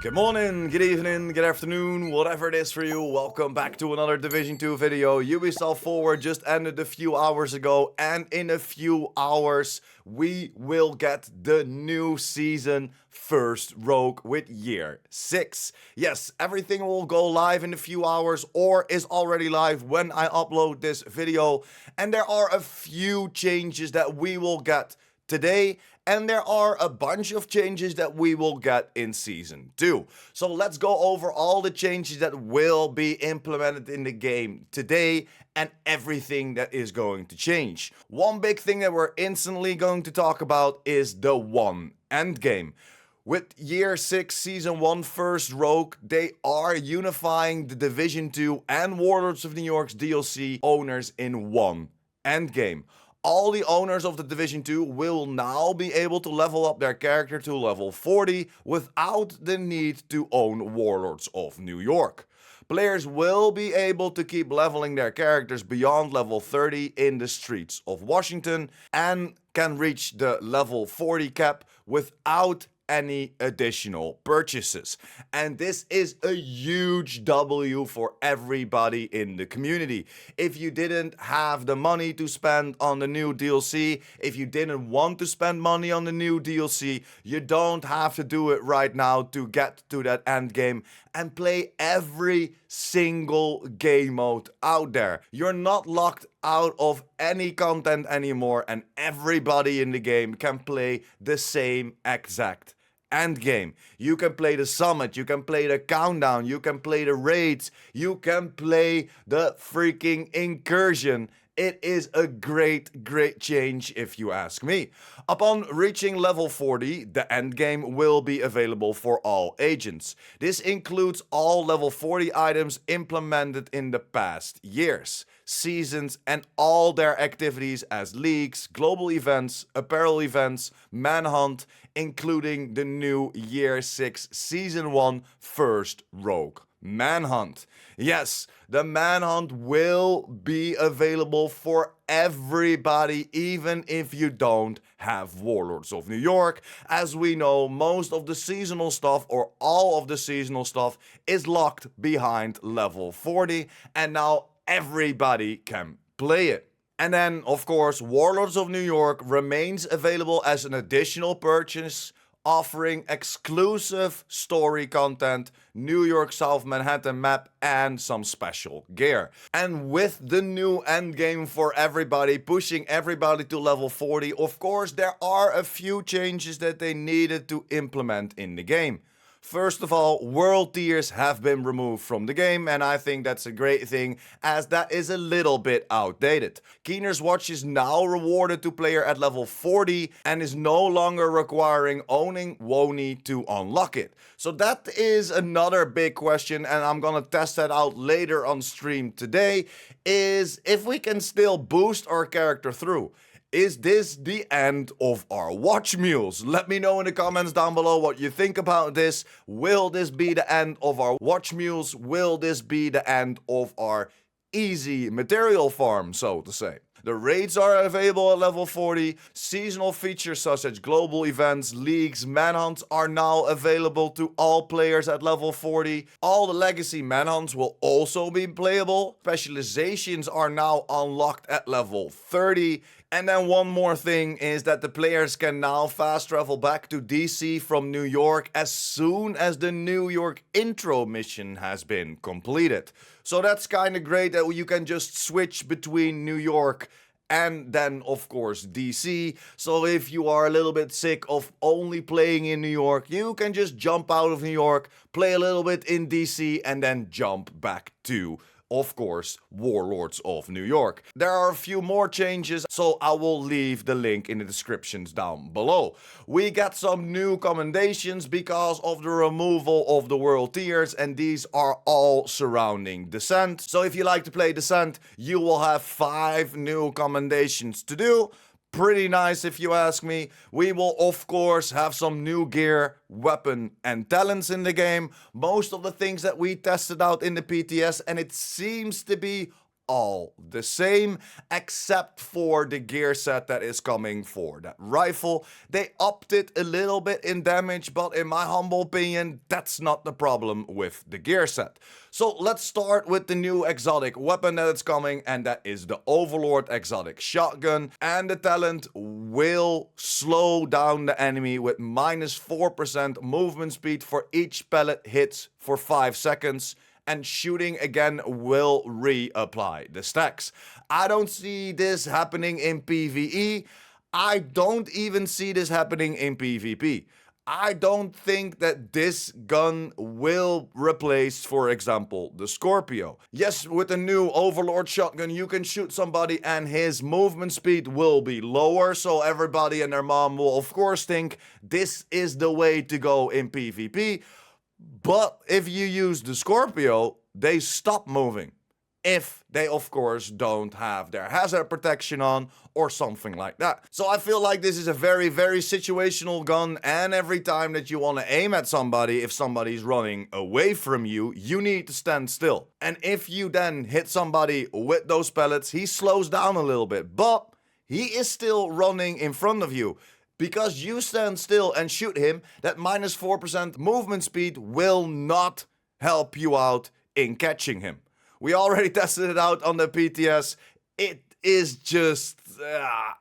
Good morning, good evening, good afternoon, whatever it is for you. Welcome back to another Division 2 video. Ubisoft Forward just ended a few hours ago, and in a few hours we will get the new season first Rogue with year 6. Yes, everything will go live in a few hours or is already live when I upload this video. And there are a few changes that we will get today, and there are a bunch of changes that we will get in Season 2. So let's go over all the changes that will be implemented in the game today and everything that is going to change. One big thing that we're instantly going to talk about is the one endgame. With Year 6 Season 1 First Rogue, they are unifying the Division 2 and Warlords of New York's DLC owners in one endgame. All the owners of the Division 2 will now be able to level up their character to level 40 without the need to own Warlords of New York. Players will be able to keep leveling their characters beyond level 30 in the streets of Washington and can reach the level 40 cap without any additional purchases. And this is a huge W for everybody in the community. If you didn't have the money to spend on the new DLC, if you didn't want to spend money on the new DLC, you don't have to do it right now to get to that end game and play every single game mode out there. You're not locked out of any content anymore, and everybody in the game can play the same exact end game. You can play the summit, you can play the countdown, you can play the raids, you can play the freaking incursion. It is a great change if you ask me. Upon reaching level 40, the endgame will be available for all agents. This includes all level 40 items implemented in the past years, seasons, and all their activities as leagues, global events, apparel events, manhunt, including the new Year 6 Season 1 First Rogue Manhunt. Yes, the Manhunt will be available for everybody, even if you don't have Warlords of New York. As we know, most of the seasonal stuff, or all of the seasonal stuff, is locked behind level 40, and now everybody can play it. And then, of course, Warlords of New York remains available as an additional purchase, offering exclusive story content, New York South Manhattan map, and some special gear. And with the new endgame for everybody, pushing everybody to level 40, of course, there are a few changes that they needed to implement in the game. First of all, world tiers have been removed from the game, and I think that's a great thing, as that is a little bit outdated. Keener's Watch is now rewarded to player at level 40 and is no longer requiring owning WONI to unlock it. So that is another big question, and I'm gonna test that out later on stream today, is if we can still boost our character through. Is this the end of our watch mules? Let me know in the comments down below what you think about this. Will this be the end of our watch mules? Will this be the end of our easy material farm, so to say? The raids are available at level 40. Seasonal features such as global events, leagues, manhunts are now available to all players at level 40. All the legacy manhunts will also be playable. Specializations are now unlocked at level 30. And then one more thing is that the players can now fast travel back to DC from New York as soon as the New York intro mission has been completed. So that's kind of great that you can just switch between New York and then, of course, DC. So if you are a little bit sick of only playing in New York, you can just jump out of New York, play a little bit in DC, and then jump back to, of course, Warlords of New York. There are a few more changes, so I will leave the link in the descriptions down below. We got some new commendations because of the removal of the world tiers, and these are all surrounding Descent. So if you like to play Descent, you will have 5 new commendations to do. Pretty nice if you ask me. We will of course have some new gear, weapon and talents in the game. Most of the things that we tested out in the PTS, and it seems to be all the same, except for the gear set that is coming for that rifle. They upped it a little bit in damage, but in my humble opinion, that's not the problem with the gear set. So let's start with the new exotic weapon that is coming, and that is the Overlord exotic shotgun. And the talent will slow down the enemy with -4% movement speed for each pellet hits for 5 seconds. And shooting again will reapply the stacks. I don't see this happening in PvE. I don't even see this happening in PvP. I don't think that this gun will replace, for example, the Scorpio. Yes, with the new Overlord shotgun, you can shoot somebody and his movement speed will be lower, so everybody and their mom will of course think this is the way to go in PvP. But if you use the Scorpio, they stop moving. If they, of course, don't have their hazard protection on or something like that. So I feel like this is a very, very situational gun, and every time that you want to aim at somebody, if somebody's running away from you, you need to stand still. And if you then hit somebody with those pellets, he slows down a little bit, but he is still running in front of you. Because you stand still and shoot him, that -4% movement speed will not help you out in catching him. We already tested it out on the PTS. It is just,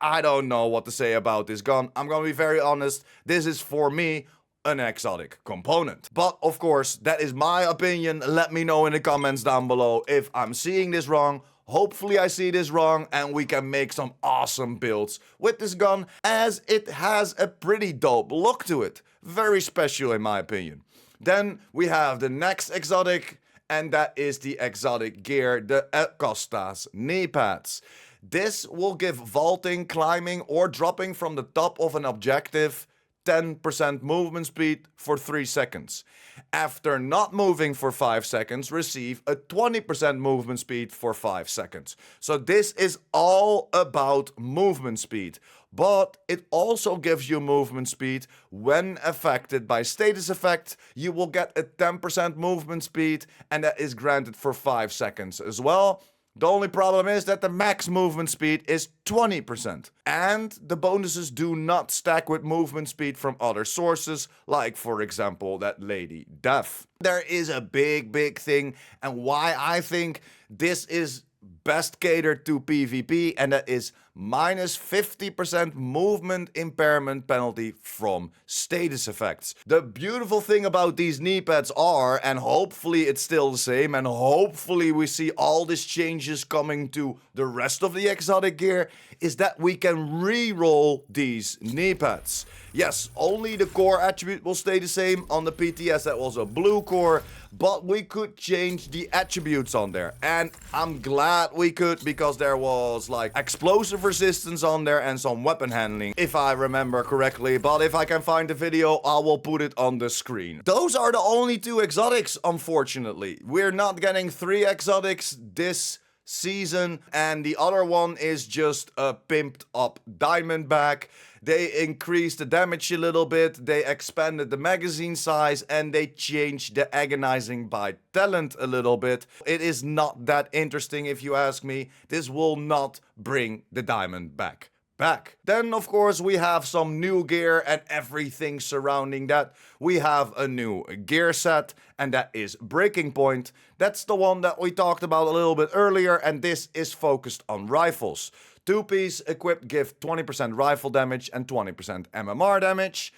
I don't know what to say about this gun. I'm gonna be very honest, this is for me an exotic component. But of course, that is my opinion. Let me know in the comments down below if I'm seeing this wrong. Hopefully I see this wrong and we can make some awesome builds with this gun, as it has a pretty dope look to it. Very special in my opinion. Then we have the next exotic, and that is the exotic gear, the Acosta's knee pads. This will give vaulting, climbing or dropping from the top of an objective 10% movement speed for 3 seconds. After not moving for 5 seconds, receive a 20% movement speed for 5 seconds. So this is all about movement speed, but it also gives you movement speed when affected by status effect. You will get a 10% movement speed, and that is granted for 5 seconds as well. The only problem is that the max movement speed is 20%. And the bonuses do not stack with movement speed from other sources, like for example that Lady Death. There is a big thing, and why I think this is best catered to PvP, and that is -50% movement impairment penalty from status effects. The beautiful thing about these knee pads are, and hopefully it's still the same, and hopefully we see all these changes coming to the rest of the exotic gear, is that we can re-roll these knee pads. Yes, only the core attribute will stay the same. On the PTS that was a blue core, but we could change the attributes on there. And I'm glad we could, because there was like explosive resistance on there and some weapon handling, if I remember correctly. But if I can find the video, I will put it on the screen. Those are the only 2 exotics, unfortunately. We're not getting 3 exotics this season, and the other one is just a pimped up Diamondback. They increased the damage a little bit, they expanded the magazine size, and they changed the agonizing bite talent a little bit. It is not that interesting if you ask me. This will not bring the Diamondback back. Then of course we have some new gear and everything surrounding that. We have a new gear set, and that is Breaking Point. That's the one that we talked about a little bit earlier, and this is focused on rifles. 2-piece equipped give 20% rifle damage and 20% MMR damage.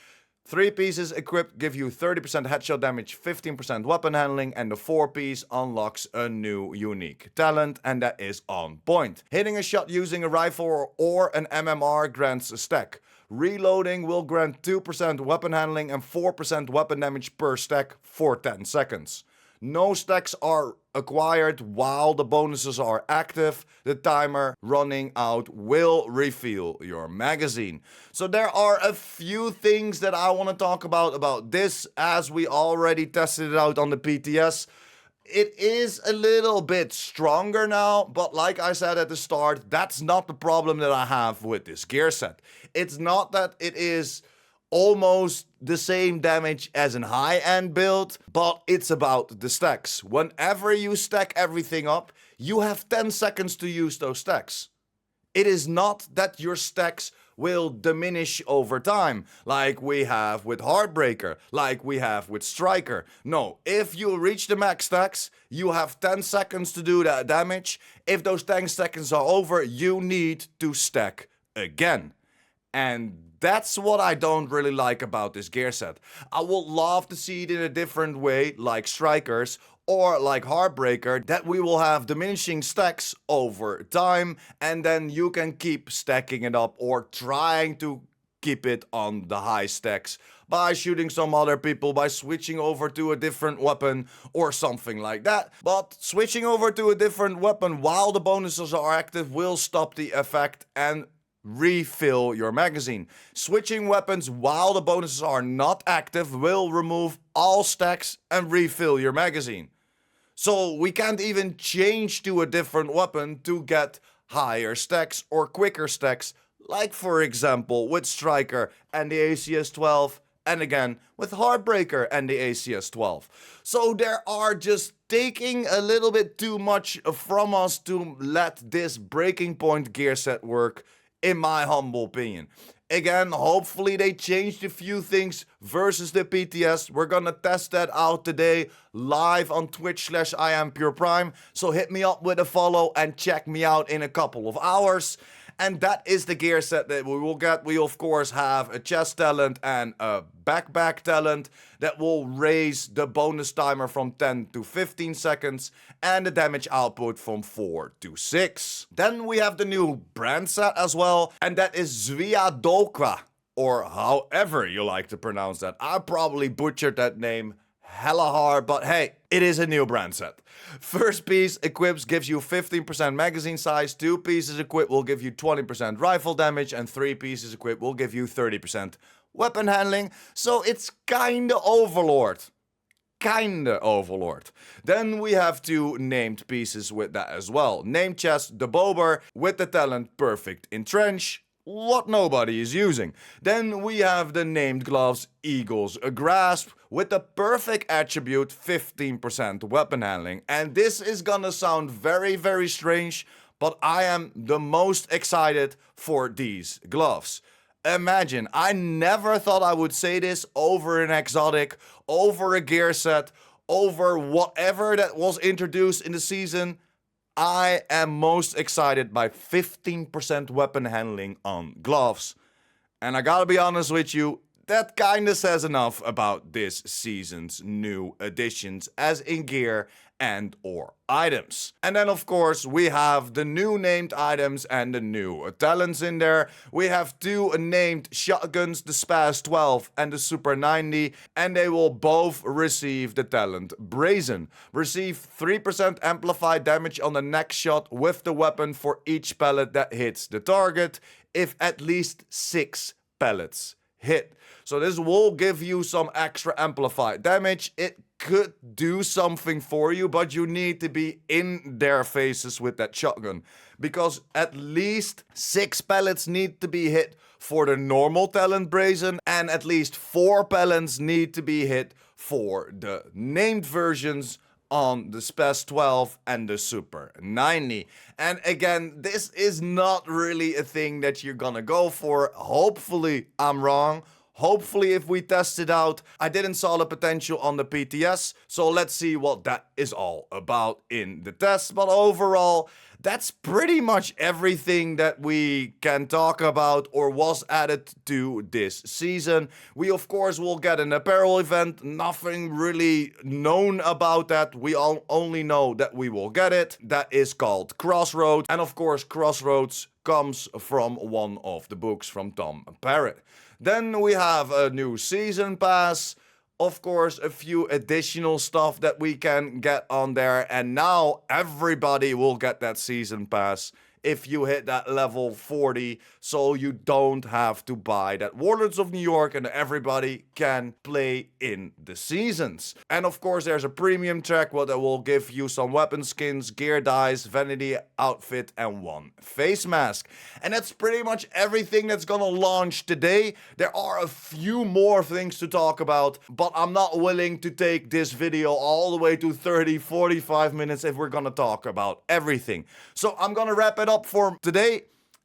3 pieces equipped give you 30% headshot damage, 15% weapon handling, and the 4-piece unlocks a new unique talent, and that is On Point. Hitting a shot using a rifle or an MMR grants a stack. Reloading will grant 2% weapon handling and 4% weapon damage per stack for 10 seconds. No stacks are acquired while the bonuses are active. The timer running out will refill your magazine. So there are a few things that I want to talk about this, as we already tested it out on the PTS. It is a little bit stronger now, but like I said at the start, that's not the problem that I have with this gear set. It's not that it is almost the same damage as an high-end build, but it's about the stacks. Whenever you stack everything up, you have 10 seconds to use those stacks. It is not that your stacks will diminish over time, like we have with Heartbreaker, like we have with Striker. No, if you reach the max stacks, you have 10 seconds to do that damage. If those 10 seconds are over, you need to stack again. And that's what I don't really like about this gear set. I would love to see it in a different way, like Strikers, or like Heartbreaker, that we will have diminishing stacks over time, and then you can keep stacking it up or trying to keep it on the high stacks by shooting some other people, by switching over to a different weapon or something like that. But switching over to a different weapon while the bonuses are active will stop the effect and refill your magazine. Switching weapons while the bonuses are not active will remove all stacks and refill your magazine. So we can't even change to a different weapon to get higher stacks or quicker stacks, like for example with Striker and the ACS-12, and again with Heartbreaker and the ACS-12. So there are just taking a little bit too much from us to let this breaking point gear set work, in my humble opinion. Again, hopefully they changed a few things versus the PTS. We're gonna test that out today live on Twitch/IamPurePrime. So hit me up with a follow and check me out in a couple of hours. And that is the gear set that we will get. We of course have a chest talent and a backpack talent that will raise the bonus timer from 10 to 15 seconds and the damage output from 4 to 6. Then we have the new brand set as well, and that is Zviadolka, or however you like to pronounce that. I probably butchered that name hella hard, but hey, it is a new brand set. First piece equips gives you 15% magazine size, 2 pieces equipped will give you 20% rifle damage, and 3 pieces equipped will give you 30% weapon handling. So it's kinda Overlord. Kinda Overlord. Then we have 2 named pieces with that as well. Named chest, the Bober, with the talent Perfect Entrench, what nobody is using. Then we have the named gloves Eagle's Grasp with the perfect attribute 15% weapon handling. And this is gonna sound very, very strange, but I am the most excited for these gloves. Imagine, I never thought I would say this over an exotic, over a gear set, over whatever that was introduced in the season. I am most excited by 15% weapon handling on gloves. And I gotta be honest with you, that kinda says enough about this season's new additions, as in gear and or items. And then of course we have the new named items and the new talents in there. We have 2 named shotguns, the Spaz-12 and the Super 90, and they will both receive the talent Brazen. Receive 3% amplified damage on the next shot with the weapon for each pellet that hits the target, if at least 6 pellets hit. So this will give you some extra amplified damage. It could do something for you, but you need to be in their faces with that shotgun, because at least 6 pellets need to be hit for the normal talent Brazen, and at least 4 pellets need to be hit for the named versions on the Spaz-12 and the Super 90. And again, this is not really a thing that you're gonna go for. Hopefully I'm wrong. Hopefully if we test it out, I didn't saw the potential on the PTS, so let's see what that is all about in the test. But overall, that's pretty much everything that we can talk about or was added to this season. We of course will get an apparel event, nothing really known about that. We all only know that we will get it. That is called Crossroads, and of course Crossroads comes from one of the books from Tom Parrott. Then we have a new season pass, of course a few additional stuff that we can get on there, and now everybody will get that season pass if you hit that level 40, so you don't have to buy that Warlords of New York and everybody can play in the seasons. And of course there's a premium track that will give you some weapon skins, gear dice, vanity outfit and one face mask. And that's pretty much everything that's gonna launch today. There are a few more things to talk about, but I'm not willing to take this video all the way to 30-45 minutes if we're gonna talk about everything. So I'm gonna wrap it up for today.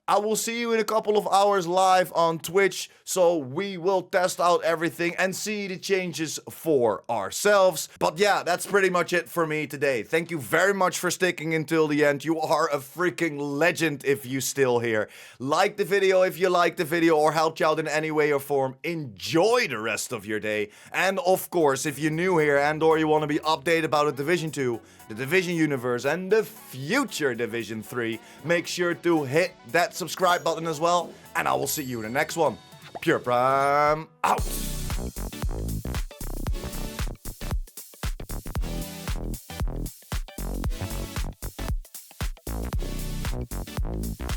I will see you in a couple of hours live on Twitch, so we will test out everything and see the changes for ourselves. But yeah, that's pretty much it for me today. Thank you very much for sticking until the end. You are a freaking legend if you still here. Like the video if you liked the video or helped you out in any way or form. Enjoy the rest of your day. And of course, if you're new here and or you want to be updated about the Division 2, the Division universe and the future Division 3, make sure to hit that subscribe button as well, and I will see you in the next one. PurePrime out!